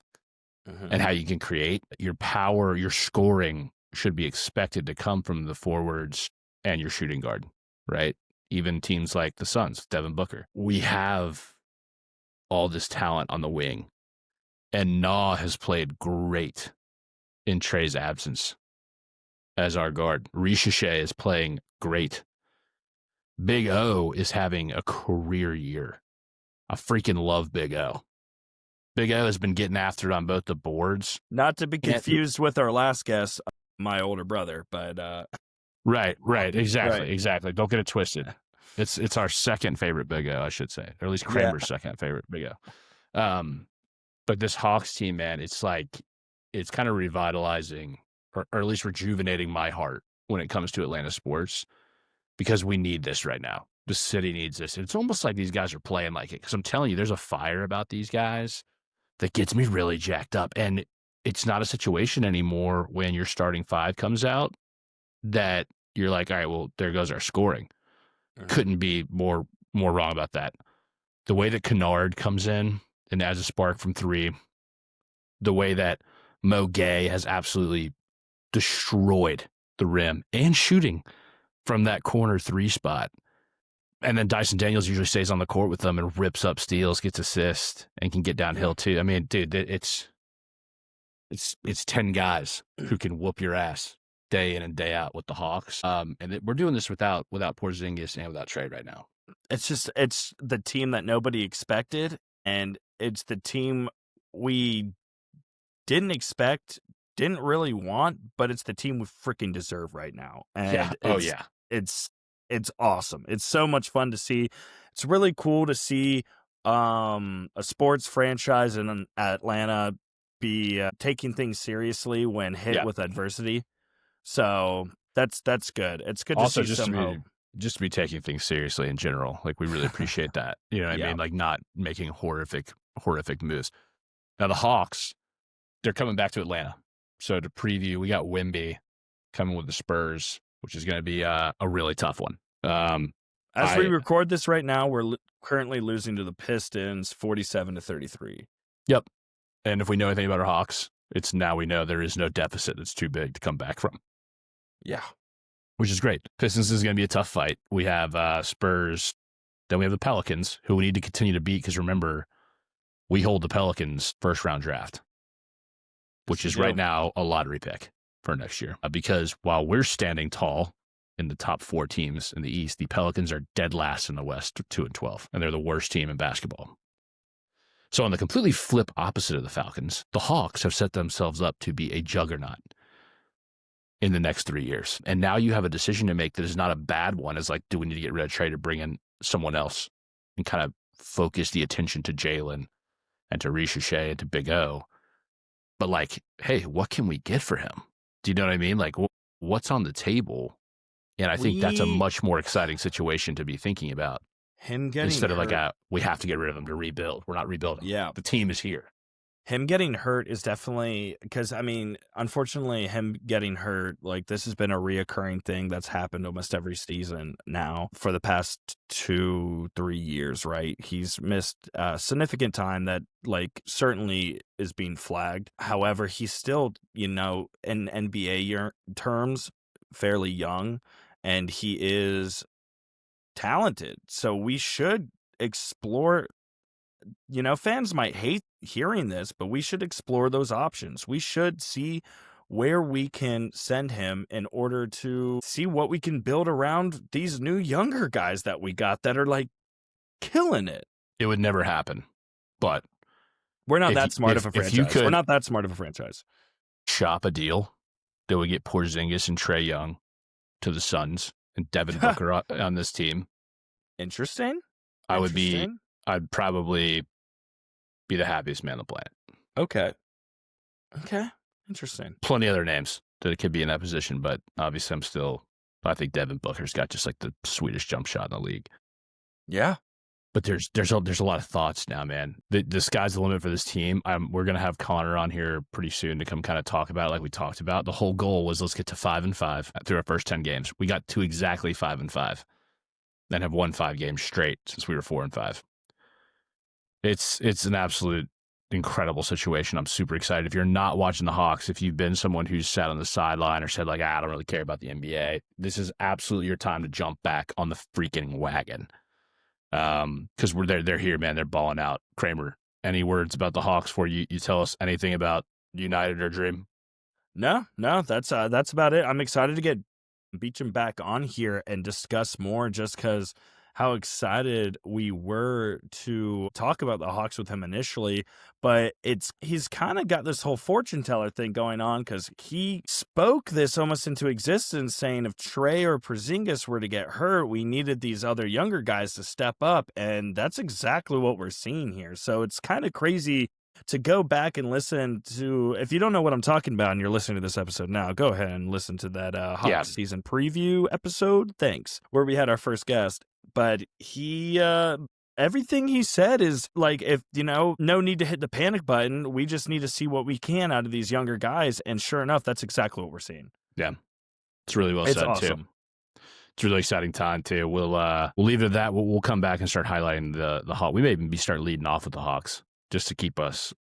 and how you can create, your power, your scoring should be expected to come from the forwards and your shooting guard, right? Even teams like the Suns, Devin Booker. We have all this talent on the wing, and Nah has played great in Trey's absence as our guard. Ricochet is playing great. Big O is having a career year. I freaking love Big O. Big O has been getting after it on both the boards. Not to be confused with our last guest, my older brother, but Right, exactly. Don't get it twisted. It's our second favorite Big O, I should say, or at least Kraemer's second favorite Big O. But this Hawks team, man, it's like it's kind of revitalizing or at least rejuvenating my heart when it comes to Atlanta sports, because we need this right now. The city needs this. It's almost like these guys are playing like it, because I'm telling you, there's a fire about these guys that gets me really jacked up. And it's not a situation anymore when your starting five comes out that you're like, all right, well, there goes our scoring. Couldn't be more wrong about that. The way that Kennard comes in and adds a spark from three, the way that Mo Gay has absolutely destroyed the rim and shooting from that corner three spot. And then Dyson Daniels usually stays on the court with them and rips up steals, gets assists, and can get downhill too. I mean, dude, it's 10 guys who can whoop your ass day in and day out with the Hawks. And we're doing this without Porzingis and without Trey right now. it's the team that nobody expected, and it's the team we didn't expect, didn't really want, but it's the team we freaking deserve right now. And it's awesome. It's so much fun to see. It's really cool to see a sports franchise in Atlanta be taking things seriously when hit with adversity. So that's good. It's good Also, to see just some to hope. be just to be taking things seriously in general. Like, we really appreciate that. You know what I Yeah. mean? Like, not making horrific moves. Now, the Hawks, they're coming back to Atlanta. So to preview, we got Wemby coming with the Spurs, which is going to be a really tough one. As we record this right now, we're currently losing to the Pistons 47-33. Yep. And if we know anything about our Hawks, it's now we know there is no deficit that's too big to come back from. Yeah. Which is great. Pistons is going to be a tough fight. We have Spurs. Then we have the Pelicans, who we need to continue to beat because, remember, we hold the Pelicans first-round draft, which is right now a lottery pick for next year. Because while we're standing tall in the top 4 teams in the East, the Pelicans are dead last in the West, 2-12, and they're the worst team in basketball. So on the completely flip opposite of the Falcons, the Hawks have set themselves up to be a juggernaut in the next 3 years. And now you have a decision to make that is not a bad one. It's like, do we need to get rid of Trey to bring in someone else and kind of focus the attention to Jalen and to Ricochet and to Big O? But like, hey, what can we get for him? Do you know what I mean? Like, what's on the table? And I think that's a much more exciting situation to be thinking about. Him getting instead of hurt. like, we have to get rid of him to rebuild. We're not rebuilding. Yeah. The team is here. Him getting hurt is definitely, because, I mean, unfortunately, him getting hurt, like, this has been a reoccurring thing that's happened almost every season now for the past 2-3 years, right? He's missed significant time that, like, certainly is being flagged. However, he's still, you know, in NBA terms, fairly young, and he is talented. So we should explore. You know, fans might hate hearing this, but we should explore those options. We should see where we can send him in order to see what we can build around these new younger guys that we got that are like killing it. It would never happen, but we're not that smart of a franchise. We're not that smart of a franchise. Shop a deal that would get Porzingis and Trey Young to the Suns and Devin Booker on this team. Interesting. I'd probably be the happiest man on the planet. Okay. Interesting. Plenty of other names that could be in that position, but obviously I think Devin Booker's got just like the sweetest jump shot in the league. Yeah. But there's a lot of thoughts now, man. The sky's the limit for this team. We're going to have Connor on here pretty soon to come kind of talk about it like we talked about. The whole goal was let's get to 5-5 through our first 10 games. We got to exactly 5-5. Then have won 5 games straight since we were 4-5. It's an absolute incredible situation. I'm super excited. If you're not watching the Hawks, if you've been someone who's sat on the sideline or said like, I don't really care about the NBA, this is absolutely your time to jump back on the freaking wagon. Because they're here, man. They're balling out. Kraemer, any words about the Hawks before you tell us anything about United or Dream? No, that's about it. I'm excited to get Beecham back on here and discuss more, just because how excited we were to talk about the Hawks with him initially, but he's kind of got this whole fortune teller thing going on, because he spoke this almost into existence, saying if Trey or Porzingis were to get hurt, we needed these other younger guys to step up, and that's exactly what we're seeing here. So it's kind of crazy to go back and listen to. If you don't know what I'm talking about and you're listening to this episode now, go ahead and listen to that Hawks season preview episode. Thanks, where we had our first guest. But he, everything he said is like, if, you know, no need to hit the panic button. We just need to see what we can out of these younger guys. And sure enough, that's exactly what we're seeing. Yeah. It's really well said, awesome. too. It's a really exciting time, too. We'll leave it at that. We'll come back and start highlighting the Hawks. We may even start leading off with the Hawks just to keep us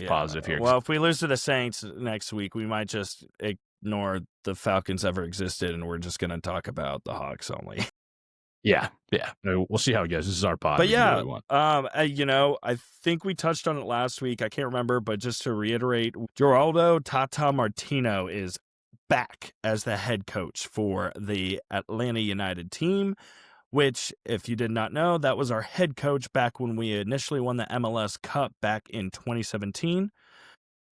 positive here. Well, if we lose to the Saints next week, we might just ignore the Falcons ever existed, and we're just going to talk about the Hawks only. Yeah. We'll see how it goes. This is our pod. But yeah, you know, I think we touched on it last week. I can't remember, but just to reiterate, Geraldo Tata Martino is back as the head coach for the Atlanta United team, which, if you did not know, that was our head coach back when we initially won the MLS Cup back in 2017.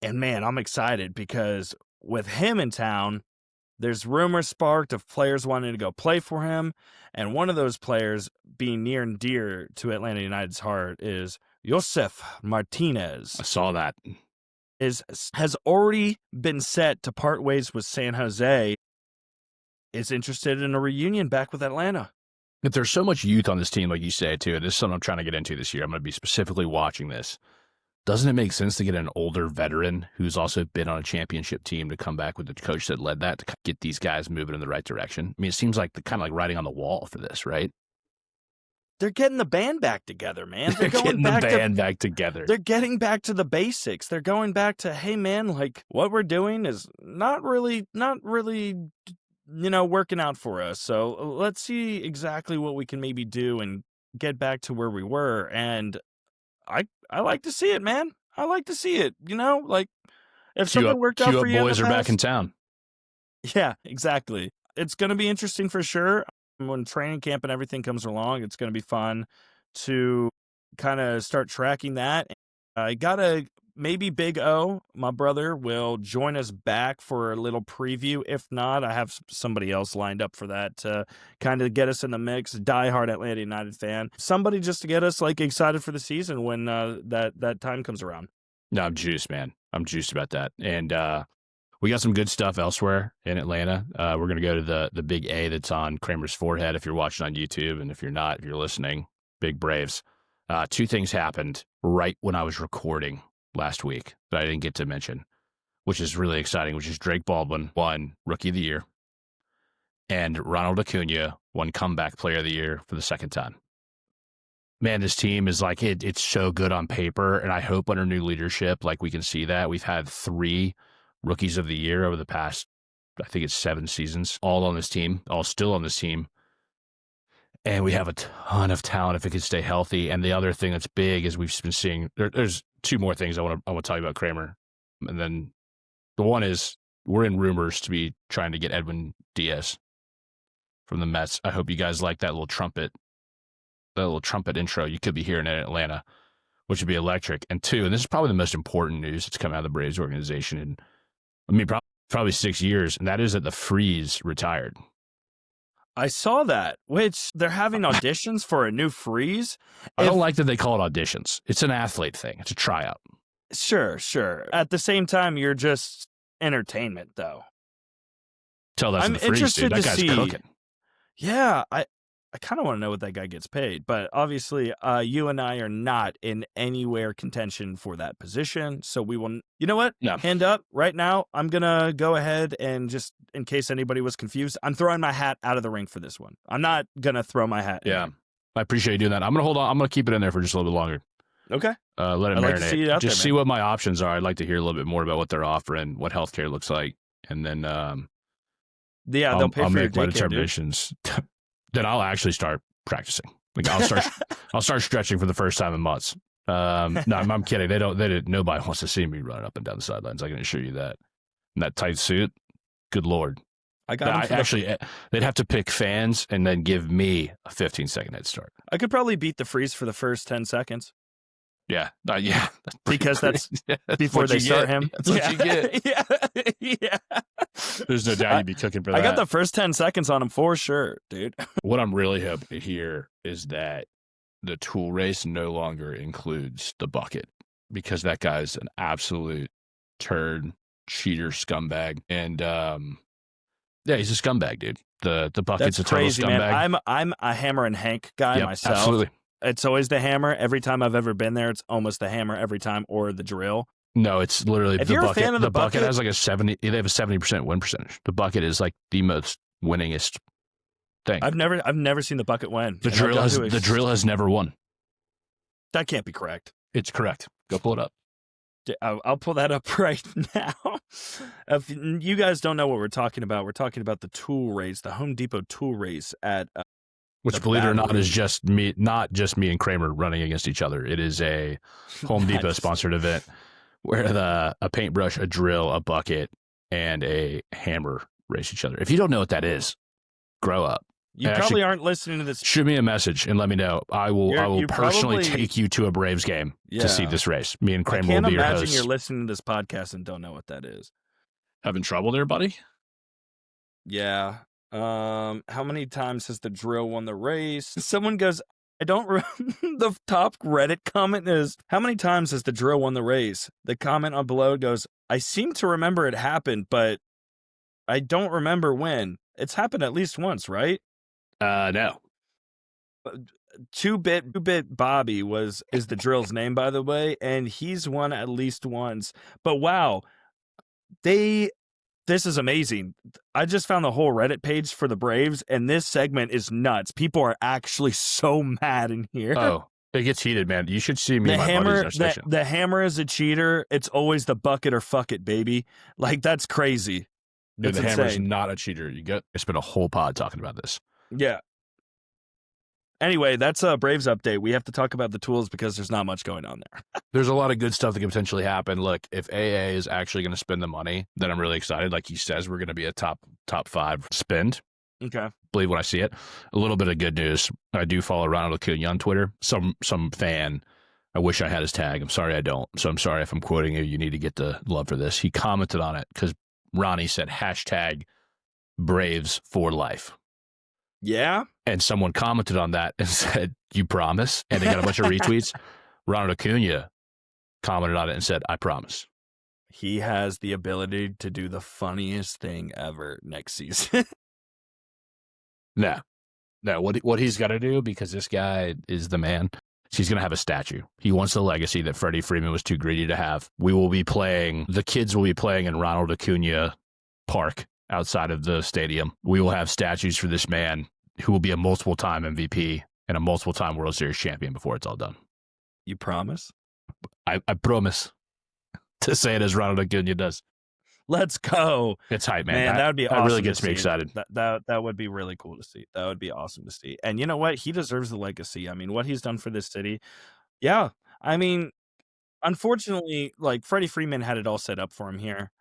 And man, I'm excited because with him in town, there's rumors sparked of players wanting to go play for him. And one of those players being near and dear to Atlanta United's heart is Josef Martinez. I saw that. Has already been set to part ways with San Jose is interested in a reunion back with Atlanta. But there's so much youth on this team, like you say, too. This is something I'm trying to get into this year. I'm going to be specifically watching this. Doesn't it make sense to get an older veteran who's also been on a championship team to come back with the coach that led that to get these guys moving in the right direction? I mean, it seems like kind of like writing on the wall for this, right? They're getting the band back together, man. They're getting the band back together. They're getting back to the basics. They're going back to, hey, man, like what we're doing is not really, working out for us. So let's see exactly what we can maybe do and get back to where we were. And I like to see it, man. I like to see it. Like if something worked out for you, boys are back in town. Yeah, exactly. It's going to be interesting for sure. When training camp and everything comes along, it's going to be fun to kind of start tracking that. I got maybe Big O, my brother, will join us back for a little preview. If not, I have somebody else lined up for that to kind of get us in the mix. Diehard Atlanta United fan. Somebody just to get us like excited for the season when that time comes around. No, I'm juiced, man. I'm juiced about that. And we got some good stuff elsewhere in Atlanta. We're going to go to the big A that's on Kraemer's forehead if you're watching on YouTube. And if you're not, if you're listening, big Braves. Two things happened right when I was recording last week that I didn't get to mention, which is really exciting, which is Drake Baldwin won Rookie of the Year and Ronald Acuna won Comeback Player of the Year for the second time. Man, this team is like, it's so good on paper, and I hope under new leadership, like we can see that. We've had 3 Rookies of the Year over the past, I think it's 7 seasons, all on this team, all still on this team. And we have a ton of talent if it can stay healthy. And the other thing that's big is we've been seeing, there's 2 more things I want to tell you about Kraemer. And then the one is we're in rumors to be trying to get Edwin Diaz from the Mets. I hope you guys like that little trumpet intro you could be hearing in Atlanta, which would be electric. And 2, and this is probably the most important news that's come out of the Braves organization in, probably 6 years, and that is that the Freeze retired. I saw that, which they're having auditions for a new Freeze. I don't like that they call it auditions. It's an athlete thing. It's a tryout. Sure. At the same time, you're just entertainment, though. Tell that to the Freeze, dude. That guy's cooking. Yeah, I kind of want to know what that guy gets paid, but obviously you and I are not in anywhere contention for that position, so we will, you know what? No. Hand up right now. I'm going to go ahead and just, in case anybody was confused, I'm throwing my hat out of the ring for this one. I'm not going to throw my hat in. Yeah, I appreciate you doing that. I'm going to hold on. I'm going to keep it in there for just a little bit longer. Okay. Let it I'd marinate. like to see it out just there, see what my options are. I'd like to hear a little bit more about what they're offering, what healthcare looks like, and then they'll pay I'll for your make my daycare, determinations. Then I'll actually start practicing. Like I'll start stretching for the first time in months. No, I'm kidding. Nobody wants to see me running up and down the sidelines. I can assure you that. In that tight suit, good Lord. They'd have to pick fans and then give me a 15-second head start. I could probably beat the Freeze for the first 10 seconds. Yeah. Yeah. Because that's before they start him. That's what you get. Yeah. There's no doubt you'd be cooking for that. I got the first 10 seconds on him for sure, dude. What I'm really hoping to hear is that the tool race no longer includes the bucket, because that guy's an absolute turd, cheater, scumbag. And yeah, he's a scumbag, dude. The bucket's That's a total crazy, scumbag. man. I'm a Hammer and Hank guy myself. Absolutely. It's always the Hammer. Every time I've ever been there, it's almost the Hammer every time, or the drill. No, it's literally if the you're bucket. A fan of the bucket has like a 70. They have a 70% win percentage. The bucket is like the most winningest thing. I've never seen the bucket win. The drill has never won. That can't be correct. It's correct. Go pull it up. I'll pull that up right now. If you guys don't know what we're talking about the tool race, the Home Depot tool race at. Which, believe it or not, is just me, not just me and Kraemer running against each other. It is a Home Depot sponsored event where a paintbrush, a drill, a bucket, and a hammer race each other. If you don't know what that is, grow up. You probably aren't listening to this. Shoot me a message and let me know. I will personally take you to a Braves game to see this race. Me and Kraemer will be your hosts. I can't imagine you're listening to this podcast and don't know what that is. Having trouble there, buddy? Yeah. How many times has the drill won the race? Someone goes, I don't remember. The top Reddit comment is, how many times has the drill won the race? The comment on below goes, I seem to remember it happened, but I don't remember when. It's happened at least once, right? No. Two bit Bobby is the drill's name, by the way, and he's won at least once. But wow, this is amazing. I just found the whole Reddit page for the Braves, and this segment is nuts. People are actually so mad in here. Oh, it gets heated, man. You should see me and my buddies in our section. The hammer is a cheater. It's always the bucket or fuck it, baby. Like, that's crazy. Dude, It's the hammer's insane. not a cheater. I spent a whole pod talking about this. Yeah. Anyway, that's a Braves update. We have to talk about the tools because there's not much going on there. There's a lot of good stuff that can potentially happen. Look, if AA is actually going to spend the money, then I'm really excited. Like he says, we're going to be a top 5 spend. Okay. Believe when I see it. A little bit of good news. I do follow Ronald Acuna on Twitter. Some fan. I wish I had his tag. I'm sorry I don't. So I'm sorry if I'm quoting you. You need to get the love for this. He commented on it because Ronnie said #Braves for life. Yeah. And someone commented on that and said, "You promise?" And they got a bunch of retweets. Ronald Acuna commented on it and said, "I promise." He has the ability to do the funniest thing ever next season. No. What he's got to do, because this guy is the man, he's going to have a statue. He wants the legacy that Freddie Freeman was too greedy to have. The kids will be playing in Ronald Acuna Park outside of the stadium. We will have statues for this man who will be a multiple-time MVP and a multiple-time World Series champion before it's all done. You promise? I promise to say it as Ronald Acuna does. Let's go. It's hype, man. That would be awesome. That really gets me excited. That would be really cool to see. That would be awesome to see. And you know what? He deserves the legacy. I mean, what he's done for this city. Yeah. I mean, unfortunately, like, Freddie Freeman had it all set up for him here.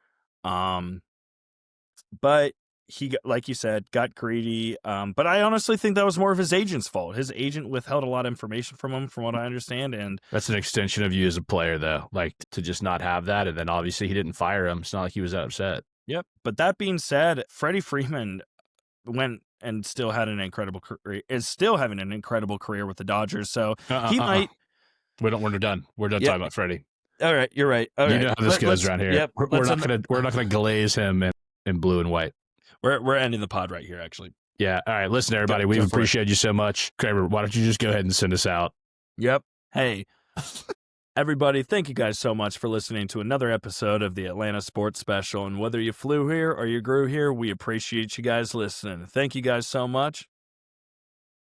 But he, like you said, got greedy. But I honestly think that was more of his agent's fault. His agent withheld a lot of information from him, from what I understand. And that's an extension of you as a player, though. Like, to just not have that, and then obviously he didn't fire him. It's not like he was that upset. Yep. But that being said, Freddie Freeman went and still had an incredible career. Is still having an incredible career with the Dodgers. So he might. We're done. We're done talking about Freddie. All right, you're right. All you right. know how this goes around here. Yep. We're not gonna glaze him in blue and white. We're ending the pod right here, actually. Yeah. All right. Listen, everybody, we appreciate you so much. Kraemer, why don't you just go ahead and send us out? Yep. Hey, everybody, thank you guys so much for listening to another episode of the Atlanta Sports Special. And whether you flew here or you grew here, we appreciate you guys listening. Thank you guys so much.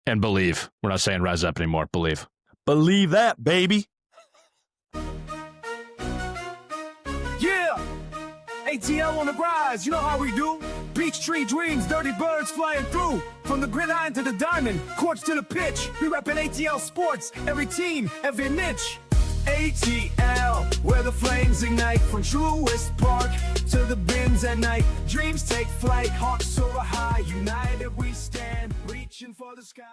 And believe. We're not saying rise up anymore. Believe. Believe that, baby. Yeah! ATL on the rise, you know how we do. Beach tree dreams, dirty birds flying through. From the gridiron to the diamond, courts to the pitch. We reppin' ATL sports, every team, every niche. ATL, where the flames ignite. From Truist Park to the bins at night. Dreams take flight, hearts soar high. United we stand, reaching for the sky.